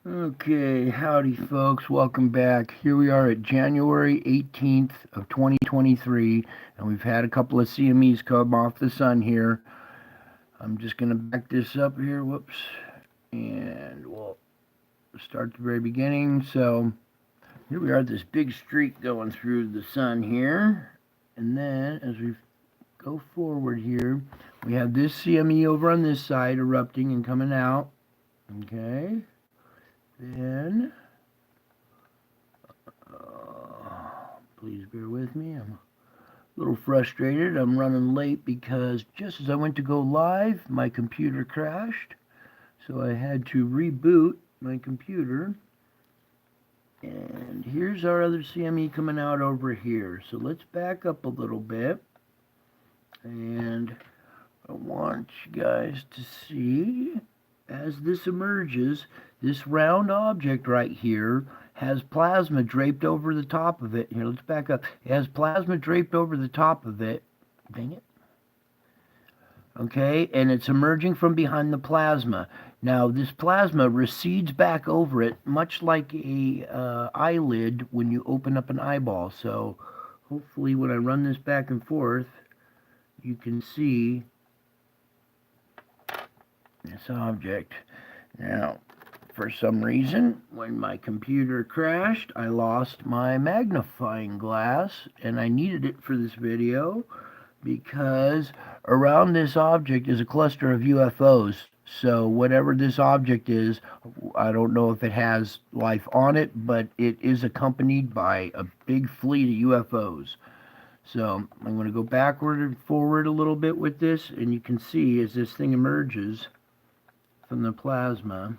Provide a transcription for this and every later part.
Okay, howdy folks, welcome back. Here we are at January 18th of 2023, and we've had a couple of CMEs come off the sun here. I'm just going to back this up here, whoops, and we'll start the very beginning. So here we are, this big streak going through the sun here, and then as we go forward here, we have this CME over on this side erupting and coming out, okay? Then please bear with me. I'm a little frustrated. I'm running late because just as I went to go live, my computer crashed. So I had to reboot my computer. And here's our other CME coming out over here. So let's back up a little bit. And I want you guys to see, as this emerges, this round object right here has plasma draped over the top of it. Here, let's back up. It has plasma draped over the top of it. Dang it. Okay, and it's emerging from behind the plasma. Now, this plasma recedes back over it, much like a eyelid when you open up an eyeball. So, hopefully, when I run this back and forth, you can see this object. Now, for some reason, when my computer crashed, I lost my magnifying glass, and I needed it for this video because around this object is a cluster of UFOs. So whatever this object is, I don't know if it has life on it, but it is accompanied by a big fleet of UFOs. So I'm going to go backward and forward a little bit with this, and you can see as this thing emerges from the plasma.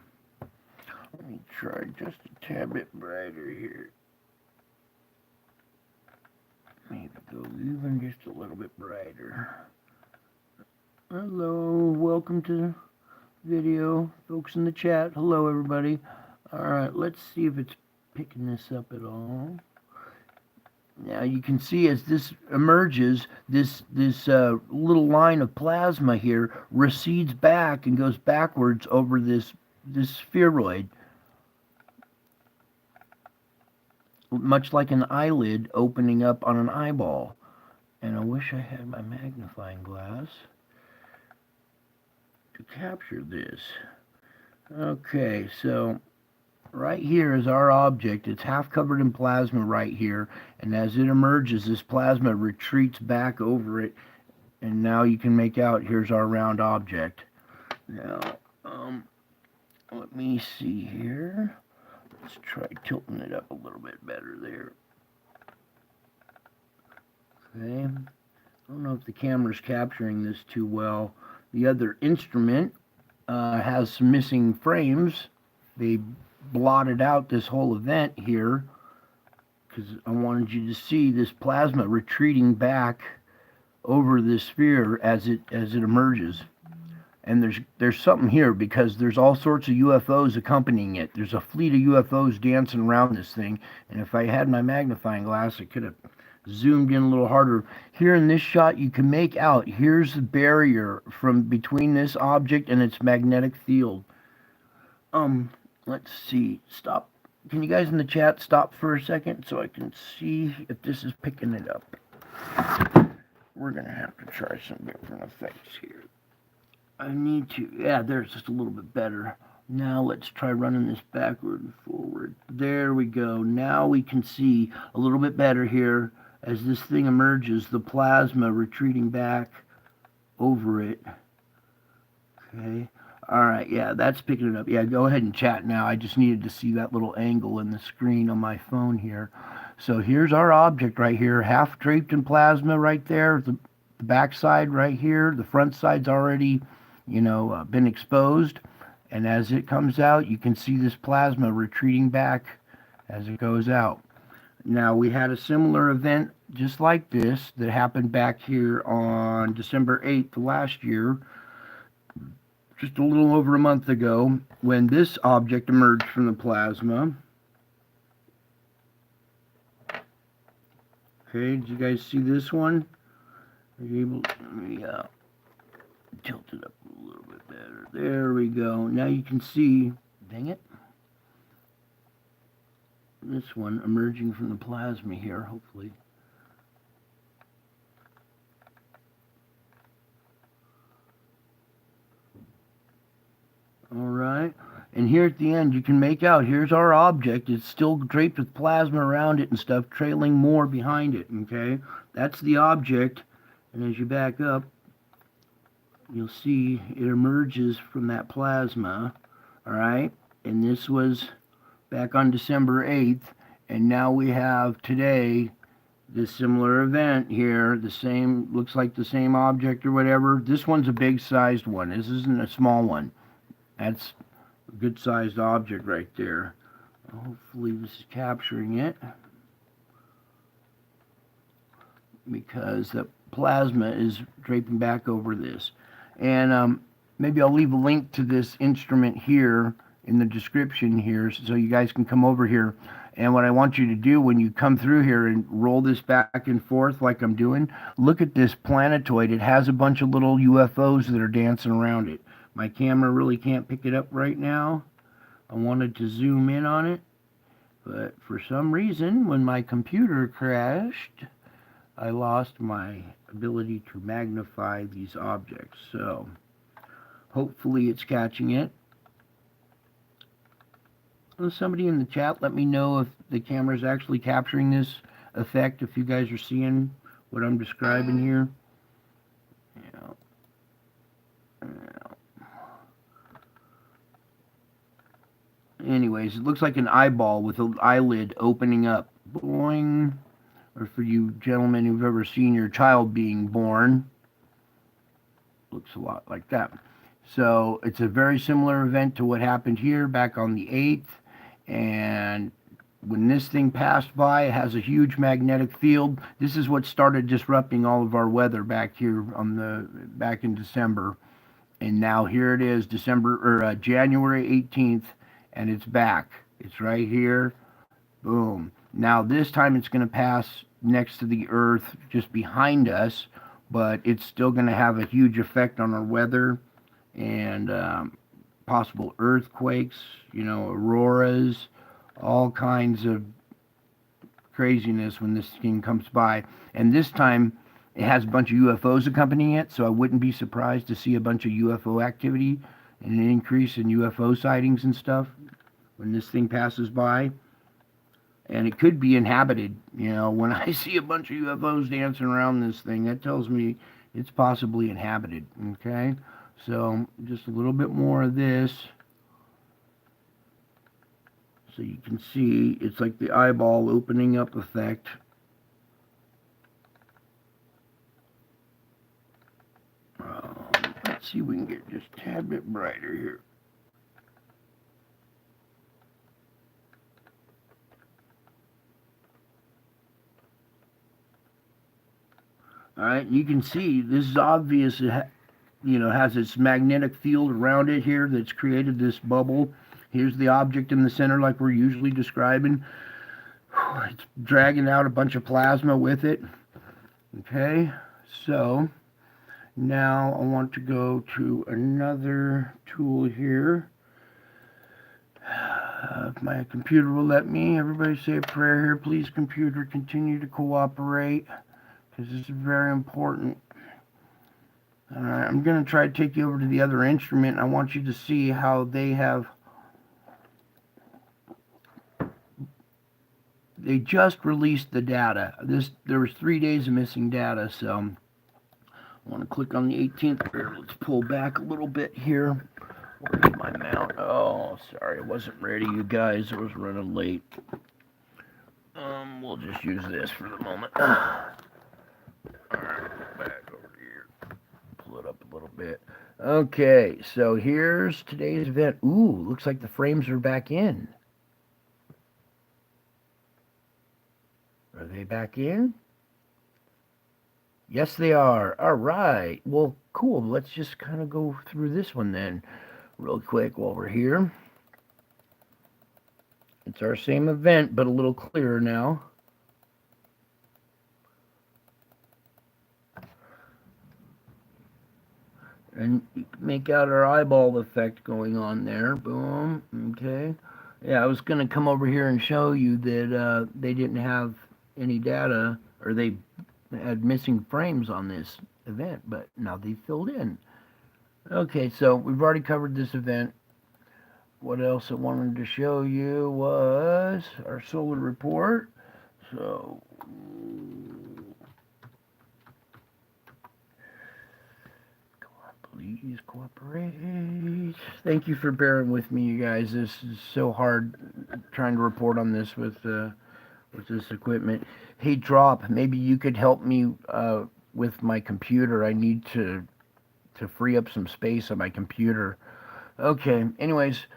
Let me try just a tad bit brighter here. Maybe go even just a little bit brighter. Hello, welcome to the video. Folks in the chat, hello everybody. Alright, let's see if it's picking this up at all. Now you can see as this emerges, this little line of plasma here recedes back and goes backwards over this spheroid, much like an eyelid opening up on an eyeball. And I wish I had my magnifying glass to capture this. Okay, so right here is our object. It's half covered in plasma right here, and as it emerges, this plasma retreats back over it, and now you can make out here's our round object. Now, let me see here. Let's try tilting it up a little bit better there. Okay. I don't know if the camera's capturing this too well. The other instrument has some missing frames. They blotted out this whole event here because I wanted you to see this plasma retreating back over this sphere as it emerges. And there's something here because there's all sorts of UFOs accompanying it. There's a fleet of UFOs dancing around this thing, and if I had my magnifying glass, I could have zoomed in a little harder. Here in this shot, you can make out, here's the barrier from between this object and its magnetic field. Let's see, stop. Can you guys in the chat stop for a second so I can see if this is picking it up? We're gonna have to try some different effects here. I need to, yeah, there's just a little bit better. Now let's try running this backward and forward. There we go. Now we can see a little bit better here as this thing emerges, the plasma retreating back over it. Okay. All right, yeah, that's picking it up. Yeah, go ahead and chat now. I just needed to see that little angle in the screen on my phone here. So here's our object right here, half draped in plasma right there. The back side right here. The front side's already been exposed, and as it comes out, you can see this plasma retreating back as it goes out. Now, we had a similar event just like this that happened back here on December 8th last year, just a little over a month ago, when this object emerged from the plasma. Okay, did you guys see this one? Are you able to, let me tilt it up a little bit better. There we go. Now you can see, dang it, this one emerging from the plasma here, hopefully. All right. And here at the end, you can make out, here's our object. It's still draped with plasma around it and stuff, trailing more behind it, okay? That's the object. And as you back up, you'll see it emerges from that plasma, all right? And this was back on December 8th. And now we have today this similar event here, the same, looks like the same object or whatever. This one's a big sized one. This isn't a small one. That's a good sized object right there. Hopefully this is capturing it, because the plasma is draping back over this. And maybe I'll leave a link to this instrument here in the description here so you guys can come over here. And what I want you to do when you come through here and roll this back and forth like I'm doing, look at this planetoid. It has a bunch of little UFOs that are dancing around it. My camera really can't pick it up right now. I wanted to zoom in on it, but for some reason, when my computer crashed, I lost my ability to magnify these objects. So, hopefully it's catching it. Somebody in the chat, let me know if the camera is actually capturing this effect, if you guys are seeing what I'm describing here. Anyways, it looks like an eyeball with an eyelid opening up. Boing. Or for you gentlemen who've ever seen your child being born, looks a lot like that. So it's a very similar event to what happened here back on the 8th. And when this thing passed by, it has a huge magnetic field. This is what started disrupting all of our weather back here back in December. And now here it is, January 18th. And it's back. It's right here. Boom. Now this time it's going to pass next to the Earth, just behind us, but it's still going to have a huge effect on our weather and possible earthquakes, auroras, all kinds of craziness when this thing comes by. And this time it has a bunch of UFOs accompanying it, so I wouldn't be surprised to see a bunch of UFO activity and an increase in UFO sightings and stuff when this thing passes by. And it could be inhabited. When I see a bunch of UFOs dancing around this thing, that tells me it's possibly inhabited. Okay? So, just a little bit more of this. So you can see, it's like the eyeball opening up effect. Let's see if we can get just a tad bit brighter here. All right, you can see this is obvious. It has its magnetic field around it here that's created this bubble. Here's the object in the center like we're usually describing. It's dragging out a bunch of plasma with it. Okay, so now I want to go to another tool here. If my computer will let me, everybody say a prayer here. Please, computer, continue to cooperate, because this is very important. All right, I'm going to try to take you over to the other instrument. I want you to see how they just released the data. There was 3 days of missing data, so I want to click on the 18th here. Let's pull back a little bit here. Where's my mount? Oh, sorry, I wasn't ready, you guys. I was running late. We'll just use this for the moment. Alright, back over here. Pull it up a little bit. Okay, so here's today's event. Ooh, looks like the frames are back in. Are they back in? Yes, they are. All right. Well, cool. Let's just kind of go through this one then real quick while we're here. It's our same event, but a little clearer now. And you can make out our eyeball effect going on there. Boom. Okay. Yeah, I was going to come over here and show you that they didn't have any data, or they had missing frames on this event, but now they filled in. Okay, so we've already covered this event. What else I wanted to show you was our solar report. So, please cooperate. Thank you for bearing with me, you guys. This is so hard trying to report on this with this equipment. Hey, Drop, maybe you could help me with my computer. I need to free up some space on my computer. Okay, anyways,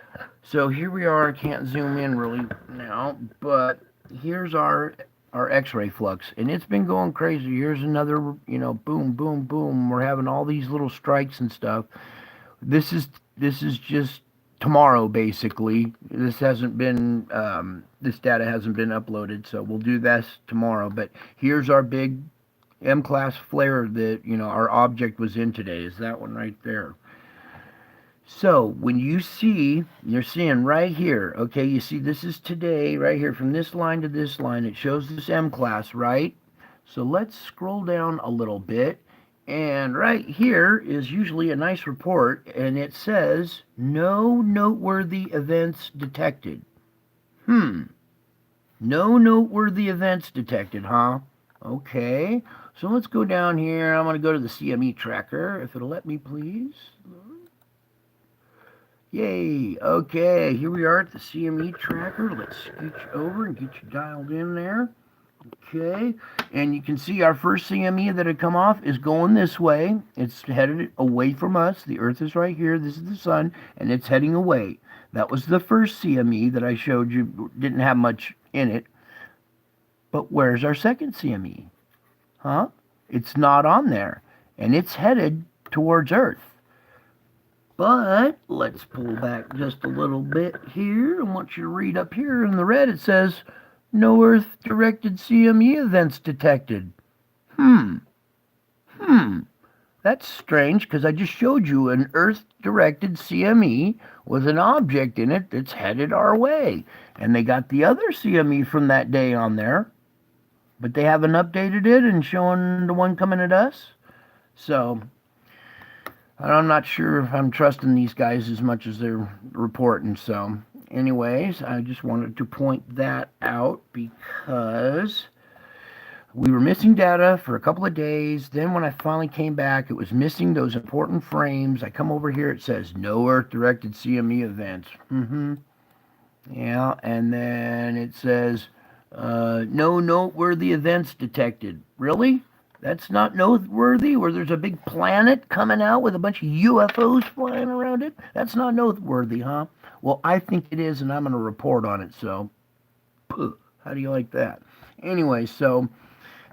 so here we are. I can't zoom in really now, but here's our X-ray flux, and it's been going crazy. Here's another, boom, boom, boom. We're having all these little strikes and stuff. This is just tomorrow, basically. This hasn't been this data hasn't been uploaded, so we'll do this tomorrow. But here's our big M-class flare that our object was in today. Is that one right there? So when you're seeing right here, okay, you see this is today, right here, from this line to this line, it shows this M-class, right? So let's scroll down a little bit, and right here is usually a nice report, and it says, no noteworthy events detected. No noteworthy events detected, huh? Okay, so let's go down here. I'm going to go to the CME tracker, if it'll let me, please. Yay, okay, here we are at the CME tracker. Let's scooch over and get you dialed in there. Okay, and you can see our first CME that had come off is going this way. It's headed away from us. The Earth is right here. This is the sun, and it's heading away. That was the first CME that I showed you. Didn't have much in it. But where's our second CME? Huh? It's not on there, and it's headed towards Earth. But let's pull back just a little bit here. I want you to read up here in the red. It says, no Earth-directed CME events detected. That's strange because I just showed you an Earth-directed CME with an object in it that's headed our way. And they got the other CME from that day on there, but they haven't updated it and showing the one coming at us. So I'm not sure if I'm trusting these guys as much as they're reporting. So anyways, I just wanted to point that out because we were missing data for a couple of days. Then when I finally came back, it was missing those important frames. I come over here, it says no Earth-directed CME events. Yeah, and then it says no noteworthy events detected. Really? That's not noteworthy, where there's a big planet coming out with a bunch of UFOs flying around it? That's not noteworthy, huh? Well, I think it is, and I'm going to report on it, so how do you like that? Anyway, so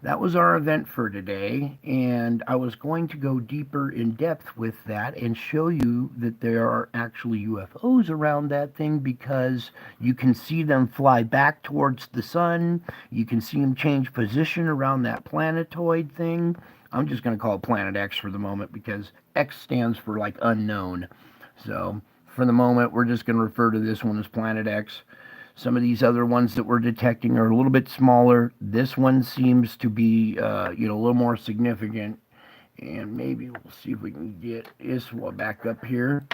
that was our event for today, and I was going to go deeper in depth with that and show you that there are actually UFOs around that thing because you can see them fly back towards the sun. You can see them change position around that planetoid thing. I'm just going to call it Planet X for the moment because X stands for like unknown. So for the moment, we're just going to refer to this one as Planet X. Some of these other ones that we're detecting are a little bit smaller. This one seems to be, a little more significant. And maybe we'll see if we can get ISWA back up here.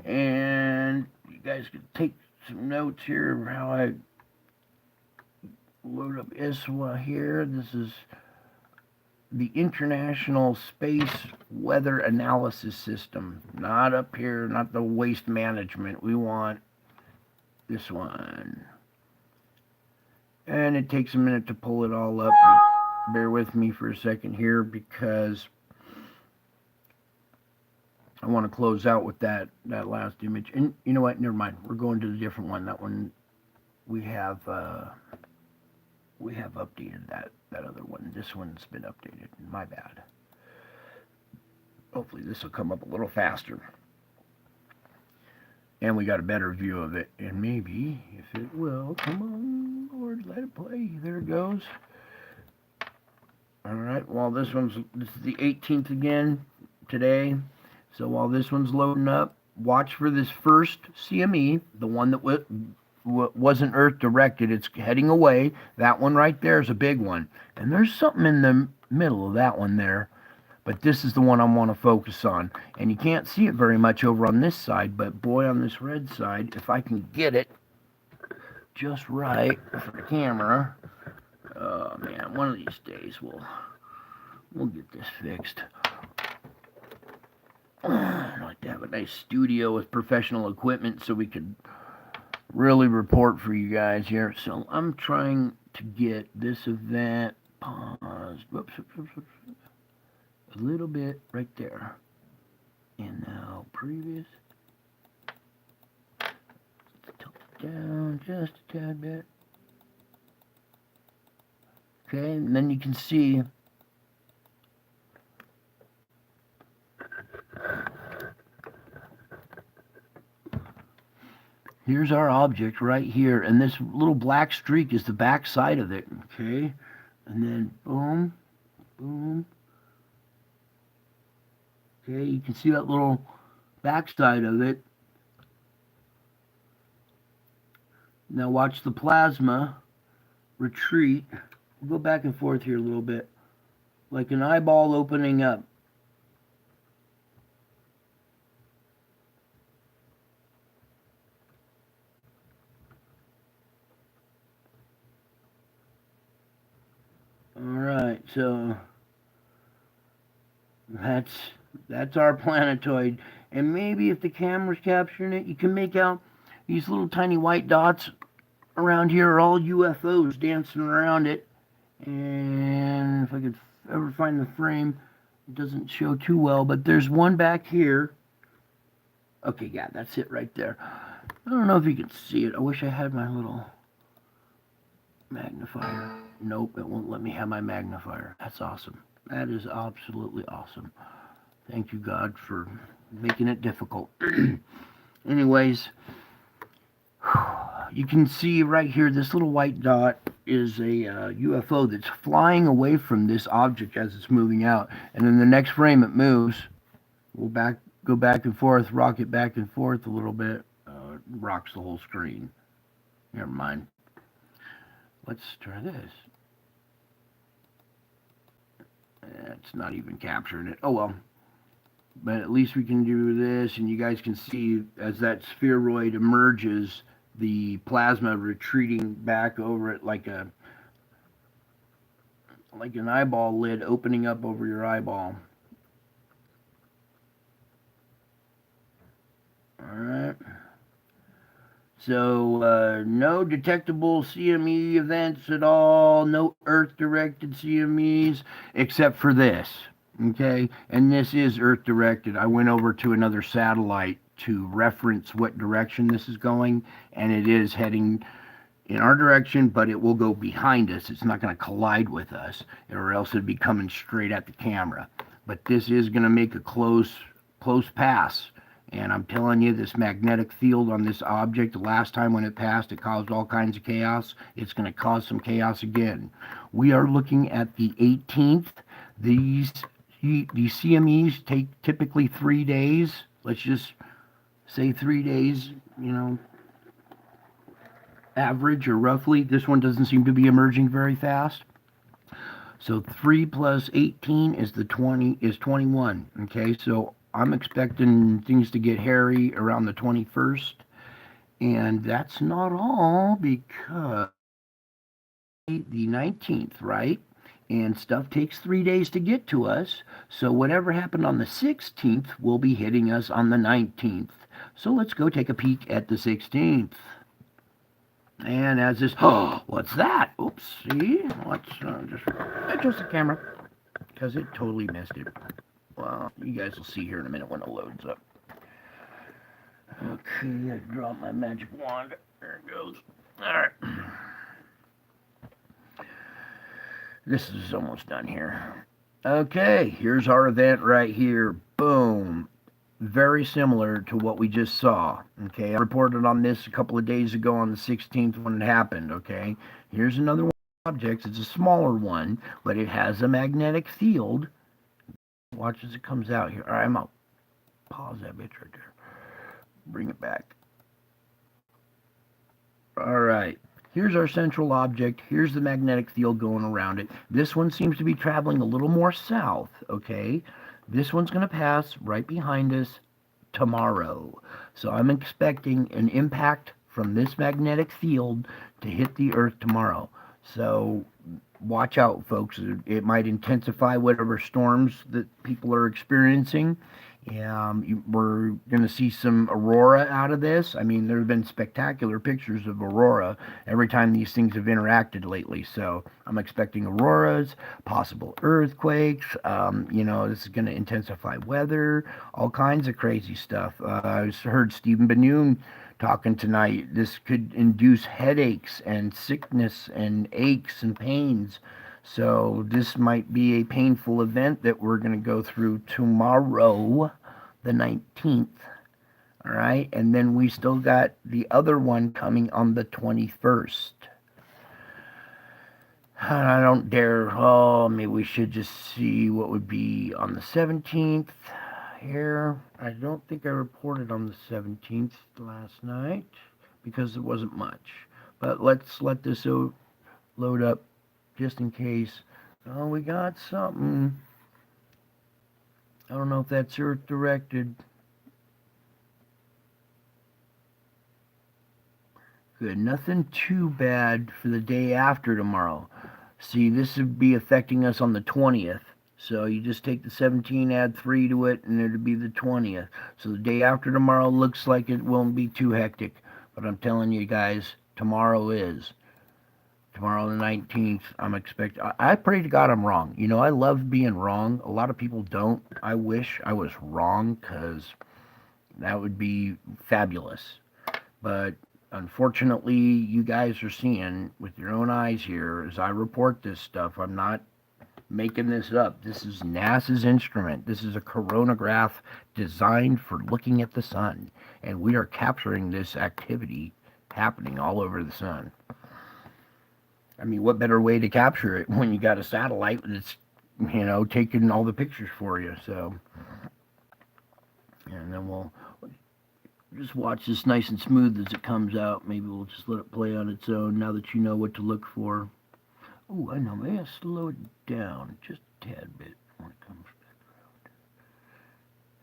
And you guys can take some notes here of how I load up ISWA here. This is the International Space Weather Analysis System. Not up here, not the waste management. We want this one. And it takes a minute to pull it all up. Bear with me for a second here because I want to close out with that last image. And you know what? Never mind. We're going to the different one. That one we have updated that other one. This one's been updated. My bad. Hopefully this will come up a little faster. And we got a better view of it. And maybe, if it will, come on, Lord, let it play. There it goes. All right, well, this is the 18th again today. So while this one's loading up, watch for this first CME, the one that wasn't Earth directed. It's heading away. That one right there is a big one. And there's something in the middle of that one there. But this is the one I want to focus on. And you can't see it very much over on this side, but boy, on this red side, if I can get it just right for the camera, oh man, one of these days we'll get this fixed. I'd like to have a nice studio with professional equipment so we could really report for you guys here. So I'm trying to get this event paused. Whoops, a little bit right there. And now previous. Tilt it down just a tad bit. Okay, and then you can see here's our object right here, and this little black streak is the back side of it, okay? And then boom, boom. Okay, you can see that little back side of it. Now watch the plasma retreat. We'll go back and forth here a little bit, like an eyeball opening up. All right, so that's our planetoid. And maybe if the camera's capturing it, you can make out these little tiny white dots around here are all UFOs dancing around it. And if I could ever find the frame, it doesn't show too well, but there's one back here. Okay, yeah, that's it right there. I don't know if you can see it. I wish I had my little magnifier. Nope, it won't let me have my magnifier. That's awesome. That is absolutely awesome. Thank you, God, for making it difficult. Anyways, you can see right here, this little white dot is a UFO that's flying away from this object as it's moving out. And in the next frame, it moves. We'll go back and forth, rock it back and forth a little bit. Rocks the whole screen. Never mind. Let's try this. It's not even capturing it. Oh well. But at least we can do this, and you guys can see as that spheroid emerges, the plasma retreating back over it like an eyeball lid opening up over your eyeball. All right. So, no detectable CME events at all, no Earth-directed CMEs, except for this, okay? And this is Earth-directed. I went over to another satellite to reference what direction this is going, and it is heading in our direction, but it will go behind us. It's not going to collide with us, or else it'd be coming straight at the camera. But this is going to make a close pass. And I'm telling you, this magnetic field on this object, the last time when it passed, it caused all kinds of chaos. It's going to cause some chaos again. We are looking at the 18th. These CMEs take typically 3 days. Let's just say 3 days, you know, average or roughly. This one doesn't seem to be emerging very fast. So 3 plus 18 is 21. Okay, so I'm expecting things to get hairy around the 21st. And that's not all, because the 19th, right? And stuff takes 3 days to get to us. So whatever happened on the 16th will be hitting us on the 19th. So let's go take a peek at the 16th. And as this, oh, what's that? Oops, see? Let's just adjust the camera, because it totally missed it. Well, you guys will see here in a minute when it loads up. Okay, I dropped my magic wand. There it goes. Alright. This is almost done here. Okay, here's our event right here. Boom. Very similar to what we just saw. Okay, I reported on this a couple of days ago on the 16th when it happened. Okay, here's another one of the objects. It's a smaller one, but it has a magnetic field. Watch as it comes out here. All right, I'm going to pause that bitch right there. Bring it back. All right. Here's our central object. Here's the magnetic field going around it. This one seems to be traveling a little more south, okay? This one's going to pass right behind us tomorrow. So I'm expecting an impact from this magnetic field to hit the Earth tomorrow. So watch out, folks. It might intensify whatever storms that people are experiencing. We're going to see some aurora out of this. I mean, there have been spectacular pictures of aurora every time these things have interacted lately. So I'm expecting auroras, possible earthquakes. This is going to intensify weather, all kinds of crazy stuff. I heard Stephen Benoon talking tonight. This could induce headaches and sickness and aches and pains. So this might be a painful event that we're going to go through tomorrow, the 19th. All right. And then we still got the other one coming on the 21st. And I don't dare. Oh, maybe we should just see what would be on the 17th here. I don't think I reported on the 17th last night because there wasn't much. But let's let this load up just in case. Oh, we got something. I don't know if that's Earth directed. Good. Nothing too bad for the day after tomorrow. See, this would be affecting us on the 20th. So you just take the 17, add 3 to it, and it'll be the 20th. So the day after tomorrow looks like it won't be too hectic. But I'm telling you guys, tomorrow is. Tomorrow the 19th, I'm expecting. I pray to God I'm wrong. You know, I love being wrong. A lot of people don't. I wish I was wrong because that would be fabulous. But unfortunately, you guys are seeing with your own eyes here as I report this stuff. I'm not making this up. This is NASA's instrument. This is a coronagraph designed for looking at the sun. And we are capturing this activity happening all over the sun. I mean, what better way to capture it when you got a satellite that's, taking all the pictures for you. So, and then we'll just watch this nice and smooth as it comes out. Maybe we'll just let it play on its own now that you know what to look for. Oh, I know. Maybe I'll slow it down just a tad bit when it comes back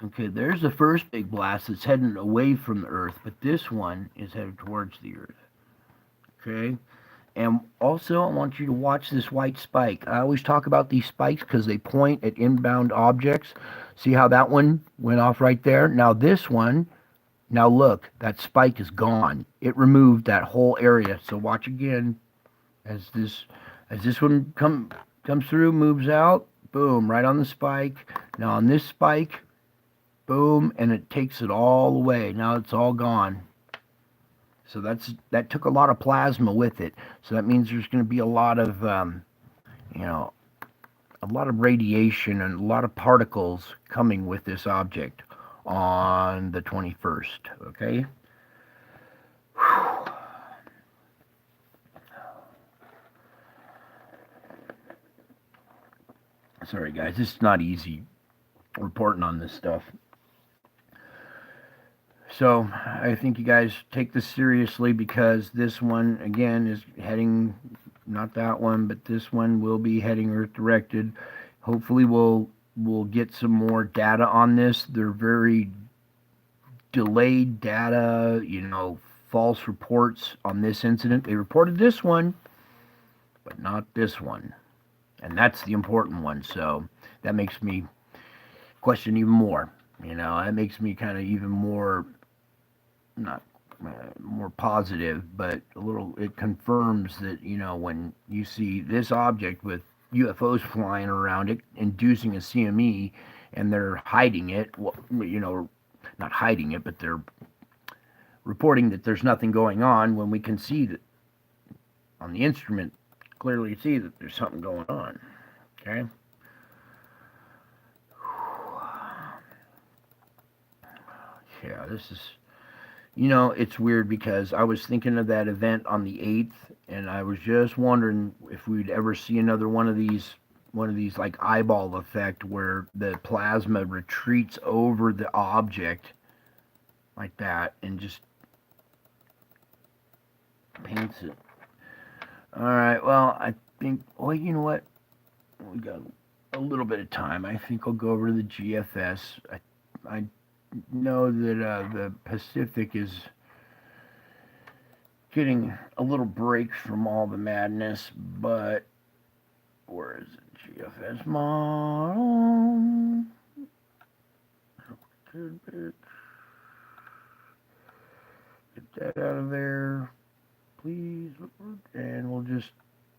around. Okay, there's the first big blast that's heading away from the Earth, but this one is headed towards the Earth. Okay? And also, I want you to watch this white spike. I always talk about these spikes because they point at inbound objects. See how that one went off right there? Now this one, now look, that spike is gone. It removed that whole area. So watch again as this one comes through, moves out, boom, right on the spike. Now on this spike, boom, and it takes it all away. Now it's all gone. So that took a lot of plasma with it. So that means there's going to be a lot of, a lot of radiation and a lot of particles coming with this object on the 21st. Okay. Whew. Sorry, guys. It's not easy reporting on this stuff. So I think you guys take this seriously because this one, again, is heading, not that one, but this one will be heading Earth directed. Hopefully we'll get some more data on this. They're very delayed data, false reports on this incident. They reported this one, but not this one. And that's the important one. So that makes me question even more. That makes me kind of even more, not more positive, but it confirms that, when you see this object with UFOs flying around it, inducing a CME, and they're hiding it, not hiding it, but they're reporting that there's nothing going on when we can see that on the instrument, clearly see that there's something going on. Okay? Yeah, this is, it's weird because I was thinking of that event on the 8th, and I was just wondering if we'd ever see another one of these like eyeball effect where the plasma retreats over the object like that and just paints it. Alright, well, I think, well, you know what? We got a little bit of time. I think I'll go over to the GFS. I know that the Pacific is getting a little break from all the madness, but where is it? GFS model. Good bit. Get that out of there, please. And we'll just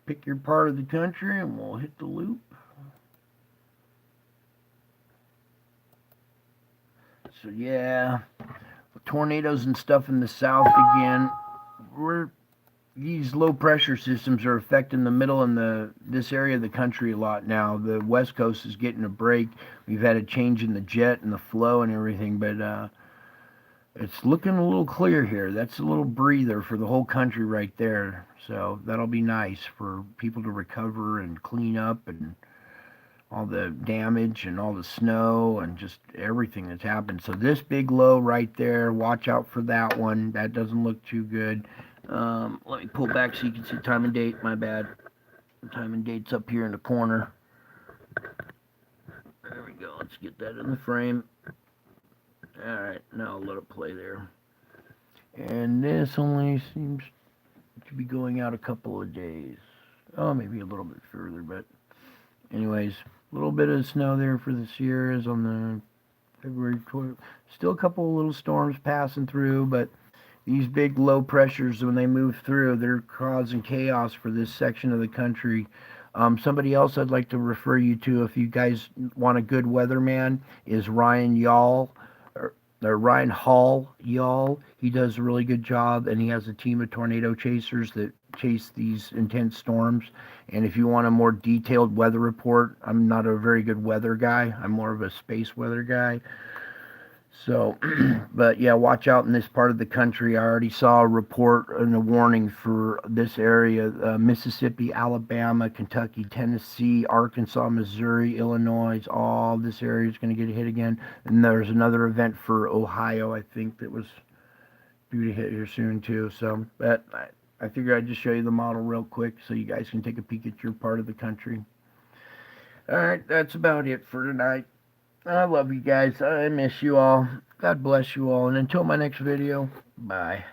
pick your part of the country and we'll hit the loop. So yeah, tornadoes and stuff in the south again. These low pressure systems are affecting the middle and this area of the country a lot now. The west coast is getting a break. We've had a change in the jet and the flow and everything, but it's looking a little clear here. That's a little breather for the whole country right there. So that'll be nice for people to recover and clean up and all the damage and all the snow and just everything that's happened. So this big low right there, watch out for that one. That doesn't look too good. Let me pull back so you can see time and date. My bad. Time and date's up here in the corner. There we go. Let's get that in the frame. Alright, now I'll let it play there. And this only seems to be going out a couple of days. Oh, maybe a little bit further, but anyways, a little bit of snow there for the Sierras on the February 12th. Still a couple of little storms passing through, but these big low pressures, when they move through, they're causing chaos for this section of the country. Somebody else I'd like to refer you to, if you guys want a good weatherman, is Ryan Yall, or Ryan Hall Yall. He does a really good job, and he has a team of tornado chasers that chase these intense storms. And if you want a more detailed weather report, I'm not a very good weather guy. I'm more of a space weather guy. So, but yeah, watch out in this part of the country. I already saw a report and a warning for this area, Mississippi, Alabama, Kentucky, Tennessee, Arkansas, Missouri, Illinois. All this area is going to get hit again. And there's another event for Ohio, I think, that was due to hit here soon too. So, but I figured I'd just show you the model real quick so you guys can take a peek at your part of the country. Alright, that's about it for tonight. I love you guys. I miss you all. God bless you all. And until my next video, bye.